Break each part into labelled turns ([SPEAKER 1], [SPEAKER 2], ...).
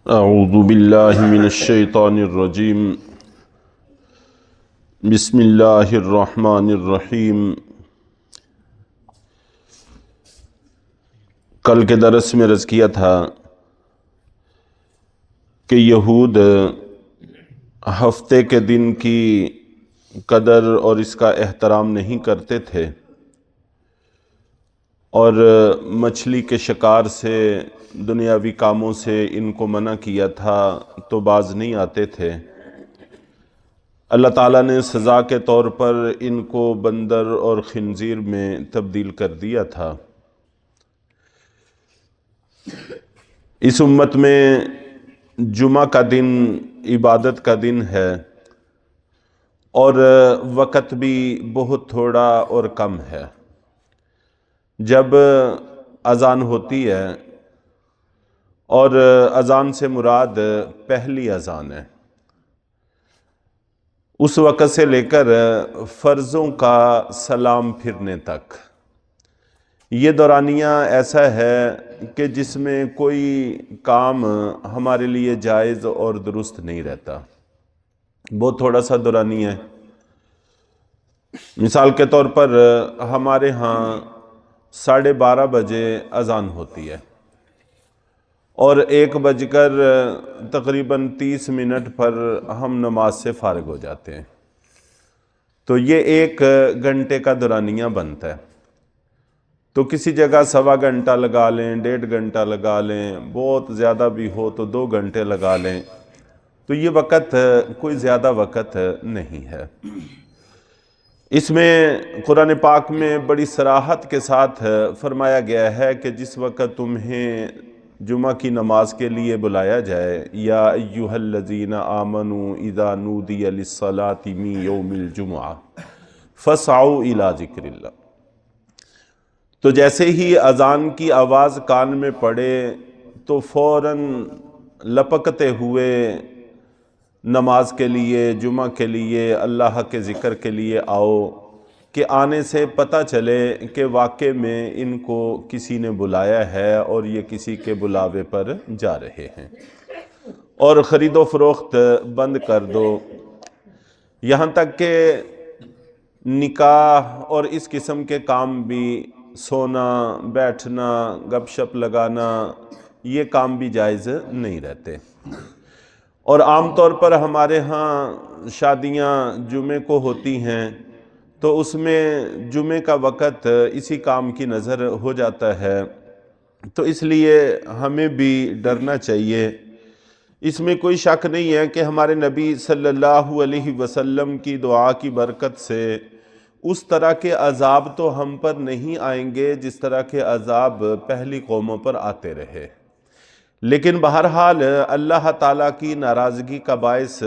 [SPEAKER 1] اعوذ باللہ من الشیطان الرجیم بسم اللہ الرحمن الرحیم۔ کل کے درس میں عرض کیا تھا کہ یہود ہفتے کے دن کی قدر اور اس کا احترام نہیں کرتے تھے اور مچھلی کے شکار سے، دنیاوی کاموں سے ان کو منع کیا تھا تو باز نہیں آتے تھے۔ اللہ تعالیٰ نے سزا کے طور پر ان کو بندر اور خنزیر میں تبدیل کر دیا تھا۔ اس امت میں جمعہ کا دن عبادت کا دن ہے اور وقت بھی بہت تھوڑا اور کم ہے۔ جب اذان ہوتی ہے اور اذان سے مراد پہلی اذان ہے، اس وقت سے لے کر فرضوں کا سلام پھرنے تک یہ دورانیہ ایسا ہے کہ جس میں کوئی کام ہمارے لیے جائز اور درست نہیں رہتا، بہت تھوڑا سا دورانیہ ہے۔ مثال کے طور پر ہمارے ہاں 12:30 بجے اذان ہوتی ہے اور 1 بج کر تقریباً 30 منٹ پر ہم نماز سے فارغ ہو جاتے ہیں، تو یہ 1 گھنٹے کا دورانیہ بنتا ہے۔ تو کسی جگہ 1.25 گھنٹہ لگا لیں، 1.5 گھنٹہ لگا لیں، بہت زیادہ بھی ہو تو 2 گھنٹے لگا لیں، تو یہ وقت کوئی زیادہ وقت نہیں ہے۔ اس میں قرآن پاک میں بڑی صراحت کے ساتھ فرمایا گیا ہے کہ جس وقت تمہیں جمعہ کی نماز کے لیے بلایا جائے، یا ایھا الذین آمنوا اذا نودی للصلاۃ من یوم الجمعہ فاسعوا الی ذکر اللہ، تو جیسے ہی اذان کی آواز کان میں پڑے تو فوراً لپکتے ہوئے نماز کے لیے، جمعہ کے لیے، اللہ کے ذکر کے لیے آؤ، کہ آنے سے پتہ چلے کہ واقع میں ان کو کسی نے بلایا ہے اور یہ کسی کے بلاوے پر جا رہے ہیں، اور خرید و فروخت بند کر دو، یہاں تک کہ نکاح اور اس قسم کے کام بھی، سونا، بیٹھنا، گپ شپ لگانا، یہ کام بھی جائز نہیں رہتے۔ اور عام طور پر ہمارے ہاں شادیاں جمعے کو ہوتی ہیں تو اس میں جمعے کا وقت اسی کام کی نظر ہو جاتا ہے، تو اس لیے ہمیں بھی ڈرنا چاہیے۔ اس میں کوئی شک نہیں ہے کہ ہمارے نبی صلی اللہ علیہ وسلم کی دعا کی برکت سے اس طرح کے عذاب تو ہم پر نہیں آئیں گے جس طرح کے عذاب پہلی قوموں پر آتے رہے، لیکن بہرحال اللہ تعالیٰ کی ناراضگی کا باعث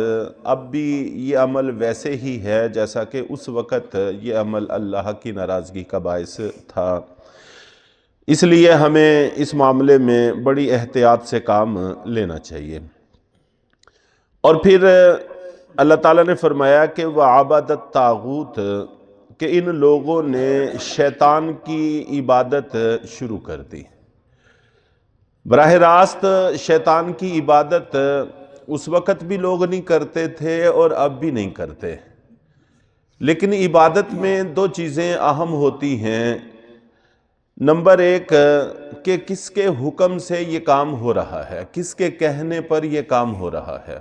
[SPEAKER 1] اب بھی یہ عمل ویسے ہی ہے جیسا کہ اس وقت یہ عمل اللہ کی ناراضگی کا باعث تھا۔ اس لیے ہمیں اس معاملے میں بڑی احتیاط سے کام لینا چاہیے۔ اور پھر اللہ تعالیٰ نے فرمایا کہ وَعَبَدَ الطَّاغُوتَ، کہ ان لوگوں نے شیطان کی عبادت شروع کر دی۔ براہ راست شیطان کی عبادت اس وقت بھی لوگ نہیں کرتے تھے اور اب بھی نہیں کرتے، لیکن عبادت میں 2 چیزیں اہم ہوتی ہیں۔ نمبر 1 کہ کس کے حکم سے یہ کام ہو رہا ہے، کس کے کہنے پر یہ کام ہو رہا ہے۔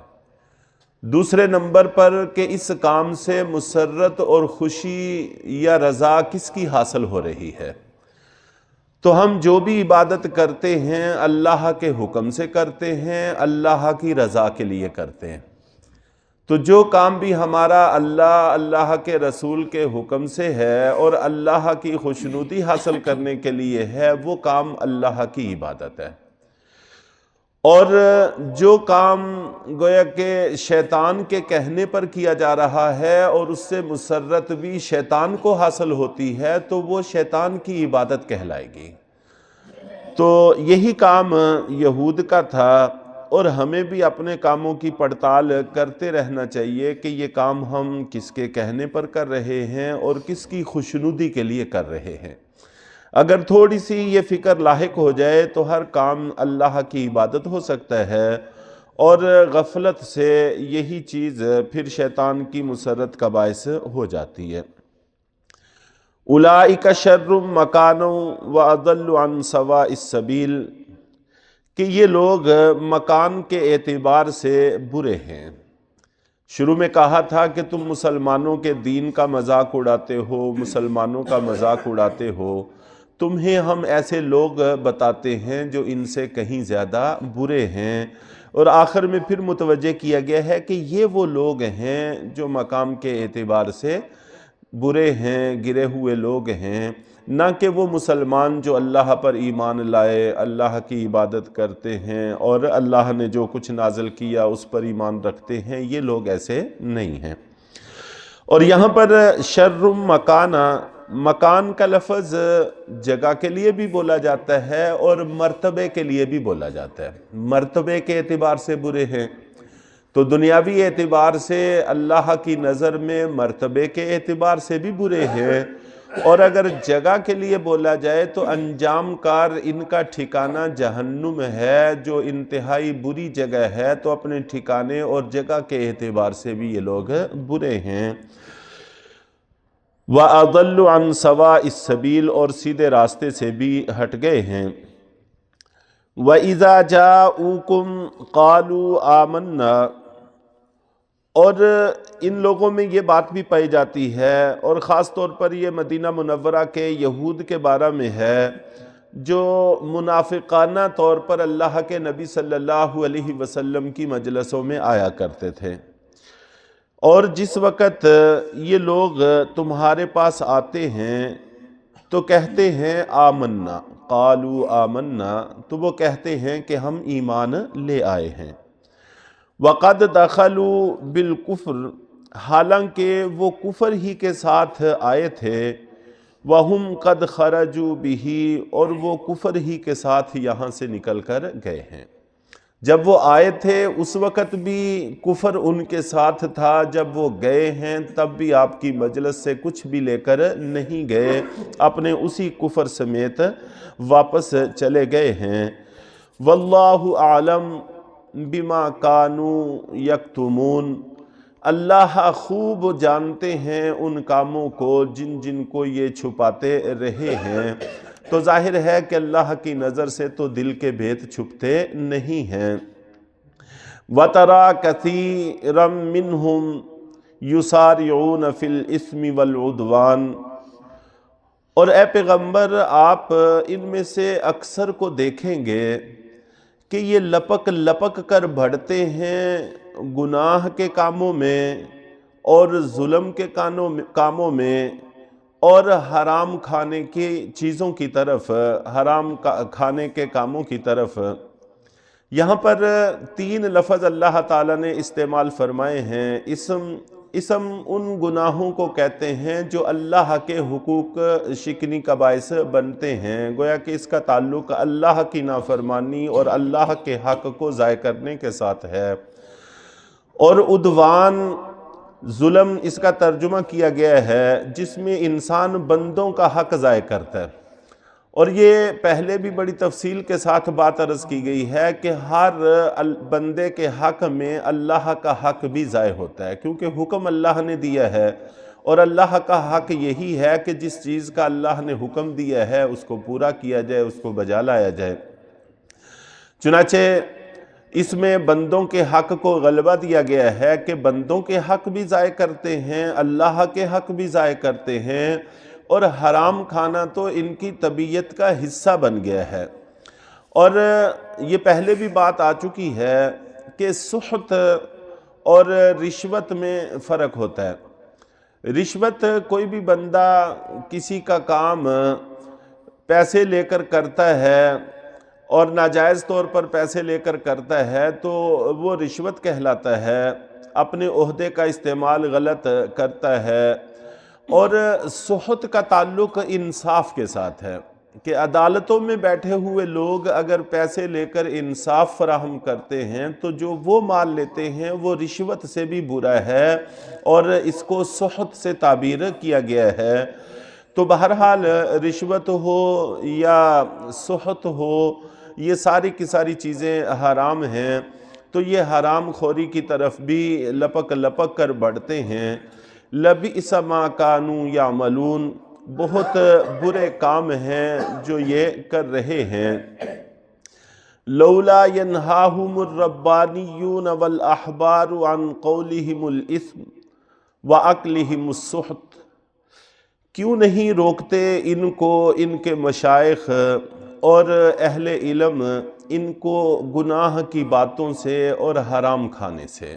[SPEAKER 1] دوسرے نمبر پر کہ اس کام سے مسرت اور خوشی یا رضا کس کی حاصل ہو رہی ہے۔ تو ہم جو بھی عبادت کرتے ہیں اللہ کے حکم سے کرتے ہیں، اللہ کی رضا کے لیے کرتے ہیں۔ تو جو کام بھی ہمارا اللہ کے رسول کے حکم سے ہے اور اللہ کی خوشنودی حاصل کرنے کے لیے ہے، وہ کام اللہ کی عبادت ہے۔ اور جو کام گویا کہ شیطان کے کہنے پر کیا جا رہا ہے اور اس سے مسرت بھی شیطان کو حاصل ہوتی ہے، تو وہ شیطان کی عبادت کہلائے گی۔ تو یہی کام یہود کا تھا، اور ہمیں بھی اپنے کاموں کی پڑتال کرتے رہنا چاہیے کہ یہ کام ہم کس کے کہنے پر کر رہے ہیں اور کس کی خوشنودی کے لیے کر رہے ہیں۔ اگر تھوڑی سی یہ فکر لاحق ہو جائے تو ہر کام اللہ کی عبادت ہو سکتا ہے، اور غفلت سے یہی چیز پھر شیطان کی مسرت کا باعث ہو جاتی ہے۔ اولئک شر مکانا واضل عن سواء السبیل، کہ یہ لوگ مکان کے اعتبار سے برے ہیں۔ شروع میں کہا تھا کہ تم مسلمانوں کے دین کا مذاق اڑاتے ہو، مسلمانوں کا مذاق اڑاتے ہو، تمہیں ہم ایسے لوگ بتاتے ہیں جو ان سے کہیں زیادہ برے ہیں۔ اور آخر میں پھر متوجہ کیا گیا ہے کہ یہ وہ لوگ ہیں جو مقام کے اعتبار سے برے ہیں، گرے ہوئے لوگ ہیں، نہ کہ وہ مسلمان جو اللہ پر ایمان لائے، اللہ کی عبادت کرتے ہیں اور اللہ نے جو کچھ نازل کیا اس پر ایمان رکھتے ہیں، یہ لوگ ایسے نہیں ہیں۔ اور یہاں پر شر مکانہ، مکان کا لفظ جگہ کے لیے بھی بولا جاتا ہے اور مرتبے کے لیے بھی بولا جاتا ہے۔ مرتبے کے اعتبار سے برے ہیں تو دنیاوی اعتبار سے اللہ کی نظر میں مرتبے کے اعتبار سے بھی برے ہیں، اور اگر جگہ کے لیے بولا جائے تو انجام کار ان کا ٹھکانہ جہنم ہے، جو انتہائی بری جگہ ہے، تو اپنے ٹھکانے اور جگہ کے اعتبار سے بھی یہ لوگ برے ہیں۔ وَأَضَلُّ عَنْ سَوَاءِ السَّبِيلِ، اور سیدھے راستے سے بھی ہٹ گئے ہیں۔ وَإِذَا جَاءُوكُمْ قَالُوا آمَنَّا، اور ان لوگوں میں یہ بات بھی پائی جاتی ہے، اور خاص طور پر یہ مدینہ منورہ کے یہود کے بارے میں ہے، جو منافقانہ طور پر اللہ کے نبی صلی اللہ علیہ وسلم کی مجلسوں میں آیا کرتے تھے، اور جس وقت یہ لوگ تمہارے پاس آتے ہیں تو کہتے ہیں آمنا، قالوا آمنا، تو وہ کہتے ہیں کہ ہم ایمان لے آئے ہیں۔ وَقَدْ دَخَلُوا بِالْكُفْرِ، حالانکہ وہ کفر ہی کے ساتھ آئے تھے، وَهُمْ قَدْ خَرَجُوا بِهِ، اور وہ کفر ہی کے ساتھ یہاں سے نکل کر گئے ہیں۔ جب وہ آئے تھے اس وقت بھی کفر ان کے ساتھ تھا، جب وہ گئے ہیں تب بھی آپ کی مجلس سے کچھ بھی لے کر نہیں گئے، اپنے اسی کفر سمیت واپس چلے گئے ہیں۔ وَاللَّهُ أَعْلَمُ بِمَا كَانُوا يَكْتُمُونَ، اللہ خوب جانتے ہیں ان کاموں کو جن جن کو یہ چھپاتے رہے ہیں۔ تو ظاہر ہے کہ اللہ کی نظر سے تو دل کے بھید چھپتے نہیں ہیں۔ وَتَرَى كَثِيرًا مِّنْهُمْ يُسَارِعُونَ فِي الْإِثْمِ وَالْعُدْوَانِ، اور اے پیغمبر آپ ان میں سے اکثر کو دیکھیں گے کہ یہ لپک لپک کر بڑھتے ہیں گناہ کے کاموں میں اور ظلم کے کاموں میں اور حرام کھانے کی چیزوں کی طرف، حرام کھانے کے کاموں کی طرف۔ یہاں پر 3 لفظ اللہ تعالیٰ نے استعمال فرمائے ہیں۔ اسم ان گناہوں کو کہتے ہیں جو اللہ کے حقوق شکنی کا باعث بنتے ہیں، گویا کہ اس کا تعلق اللہ کی نافرمانی اور اللہ کے حق کو ضائع کرنے کے ساتھ ہے۔ اور عدوان، ظلم، اس کا ترجمہ کیا گیا ہے جس میں انسان بندوں کا حق ضائع کرتا ہے، اور یہ پہلے بھی بڑی تفصیل کے ساتھ بات عرض کی گئی ہے کہ ہر بندے کے حق میں اللہ کا حق بھی ضائع ہوتا ہے، کیونکہ حکم اللہ نے دیا ہے، اور اللہ کا حق یہی ہے کہ جس چیز کا اللہ نے حکم دیا ہے اس کو پورا کیا جائے، اس کو بجا لایا جائے۔ چنانچہ اس میں بندوں کے حق کو غلبہ دیا گیا ہے کہ بندوں کے حق بھی ضائع کرتے ہیں، اللہ کے حق بھی ضائع کرتے ہیں، اور حرام کھانا تو ان کی طبیعت کا حصہ بن گیا ہے۔ اور یہ پہلے بھی بات آ چکی ہے کہ سخط اور رشوت میں فرق ہوتا ہے۔ رشوت، کوئی بھی بندہ کسی کا کام پیسے لے کر کرتا ہے اور ناجائز طور پر پیسے لے کر کرتا ہے تو وہ رشوت کہلاتا ہے، اپنے عہدے کا استعمال غلط کرتا ہے۔ اور سخط کا تعلق انصاف کے ساتھ ہے کہ عدالتوں میں بیٹھے ہوئے لوگ اگر پیسے لے کر انصاف فراہم کرتے ہیں تو جو وہ مال لیتے ہیں وہ رشوت سے بھی برا ہے، اور اس کو سخط سے تعبیر کیا گیا ہے۔ تو بہرحال رشوت ہو یا سخط ہو، یہ ساری کی ساری چیزیں حرام ہیں، تو یہ حرام خوری کی طرف بھی لپک لپک کر بڑھتے ہیں۔ لبئس ما کانوا یعملون، بہت برے کام ہیں جو یہ کر رہے ہیں۔ لولا ینہاہم الربانیون والاحبار عن قولہم الاثم واکلہم السحت، کیوں نہیں روکتے ان کو ان کے مشائخ اور اہل علم ان کو گناہ کی باتوں سے اور حرام کھانے سے؟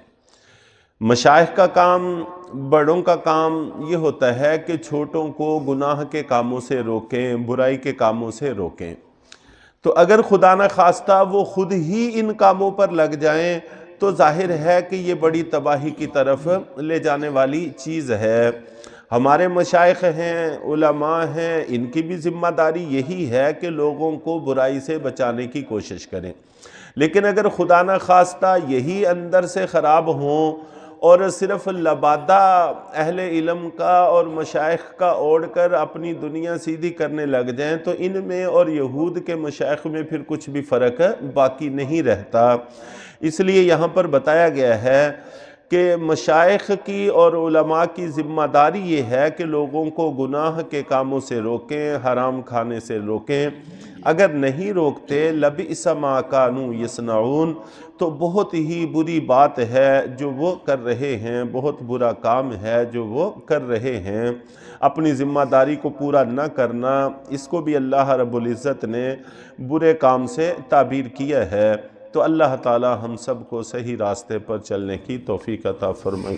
[SPEAKER 1] مشائخ کا کام، بڑوں کا کام یہ ہوتا ہے کہ چھوٹوں کو گناہ کے کاموں سے روکیں، برائی کے کاموں سے روکیں۔ تو اگر خدا نہ خواستہ وہ خود ہی ان کاموں پر لگ جائیں تو ظاہر ہے کہ یہ بڑی تباہی کی طرف لے جانے والی چیز ہے۔ ہمارے مشائخ ہیں، علماء ہیں، ان کی بھی ذمہ داری یہی ہے کہ لوگوں کو برائی سے بچانے کی کوشش کریں، لیکن اگر خدا نہ خواستہ یہی اندر سے خراب ہوں اور صرف لبادہ اہل علم کا اور مشائخ کا اوڑھ کر اپنی دنیا سیدھی کرنے لگ جائیں تو ان میں اور یہود کے مشائخ میں پھر کچھ بھی فرق باقی نہیں رہتا۔ اس لیے یہاں پر بتایا گیا ہے کہ مشائخ کی اور علماء کی ذمہ داری یہ ہے کہ لوگوں کو گناہ کے کاموں سے روکیں، حرام کھانے سے روکیں۔ اگر نہیں روکتے لبئس ما کانوا یصنعون، تو بہت ہی بری بات ہے جو وہ کر رہے ہیں، بہت برا کام ہے جو وہ کر رہے ہیں۔ اپنی ذمہ داری کو پورا نہ کرنا، اس کو بھی اللہ رب العزت نے برے کام سے تعبیر کیا ہے۔ تو اللہ تعالی ہم سب کو صحیح راستے پر چلنے کی توفیق عطا فرمائے۔